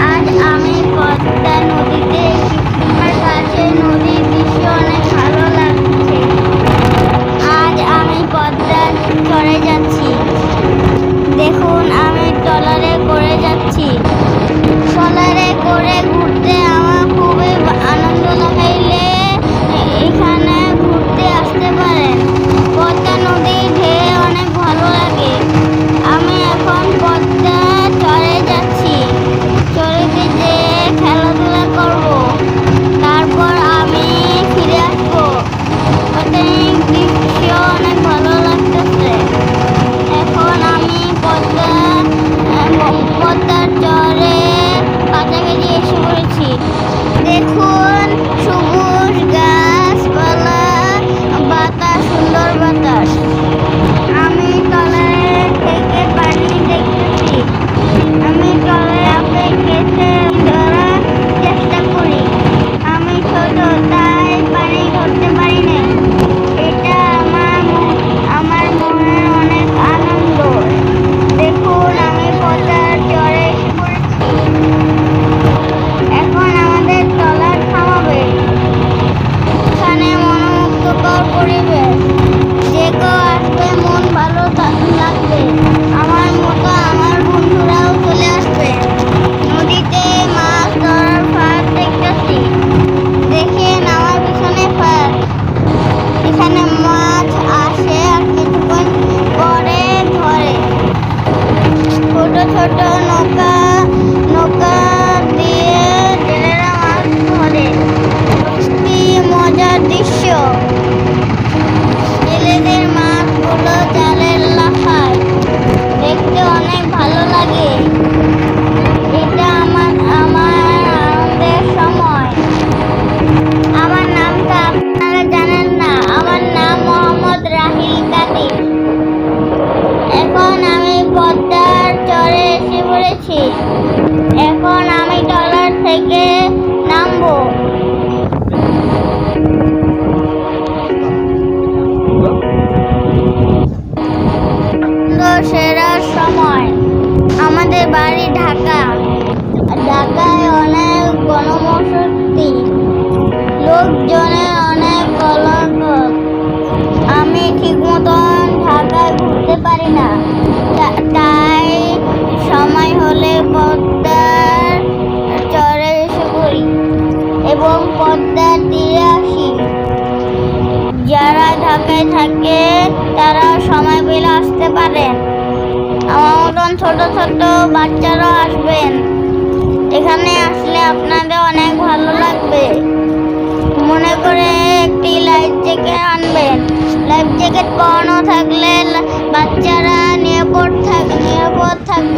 আজ আমি পদ্মা নদীতে এসেছি। আমার কাছে নদীর দৃশ্য অনেক ভালো লাগছে। আজ আমি পদ্মার চরে যাচ্ছি। দেখুন, আমি ট্রলারে করে যাচ্ছি। ট্রলারে করে ঘুরতে আমার খুবই আনন্দ লাগাইলে এখানে ঘুরতে আসতে পারেন। পদ্মা নদীর ঢেউ অনেক ভালো লাগে। আমি এখন পদ্মা চরে যাচ্ছি। চরেতে যেয়ে খেলাধুলা করব, তারপর আমি ফিরে আসবো। প্রাকৃতিক দৃশ্য অনেক ভালো লাগতেছে। এখন আমি পদ্মার চরে কাছাকাছি এসে পড়েছি। দেখুন, সবুজ গাছপালা, বাতাস, সুন্দর বাতাস। আমি ট্রলারে থেকে পানি দেখতেছি। আমি ট্রলারে খেতে ধরার চেষ্টা করি। আমি ছোট, তাই পানি ধরতে পারি না। এটা আমার মনে অনেক আনন্দ। দেখুন, আমি পদ্মার চরে এসে পড়েছি। এখন আমাদের ট্রলার থামাবে। এখানে মনোমুগ্ধকর পরিবেশ। যে কেউ আসবে, মন ভালো লাগবে। আমার মতো আমার বন্ধুরাও চলে আসবে। নদীতে মাছ ধরার ফাঁদ দেখতেছি। দেখেন, আমার পিছনে ফাঁদ। এখানে মাছ আসে আর কিছুক্ষণ পরে ধরে। ছোট ছোট নৌকা দিয়ে জেলেরা মাছ ধরে। কি মজার দৃশ্য! জেলেদের মাছগুলো জালে লাফায়, দেখতে অনেক ভালো লাগে। এটা আমার আনন্দের সময়। আমার নামটা আপনারা জানেন না। আমার নাম মোহাম্মদ রাহিল কাদির। এখন আমি পদ্মার চরে এসে পড়েছি। এখন আমি ট্রলার থেকে নামবো। সেরা সময়। আমাদের বাড়ি ঢাকা। ঢাকায় অনেক গণবসতি, লোকজনের অনেক কোলাহল। আমি ঠিক মতন ঢাকায় ঘুরতে পারি না। তাই সময় হলে পদ্মার চরে এসে পড়ি এবং পদ্মার তীরে আসি। যারা ঢাকায় থাকে তারা সময় পেলে আসতে পারেন। আমার মতন ছোট ছোট বাচ্চারাও আসবেন। এখানে আসলে আপনাদের অনেক ভালো লাগবে। মনে করে একটি লাইফ জ্যাকেট আনবেন। লাইফ জ্যাকেট পরানো থাকলে বাচ্চারা নিরাপদ থাকবে।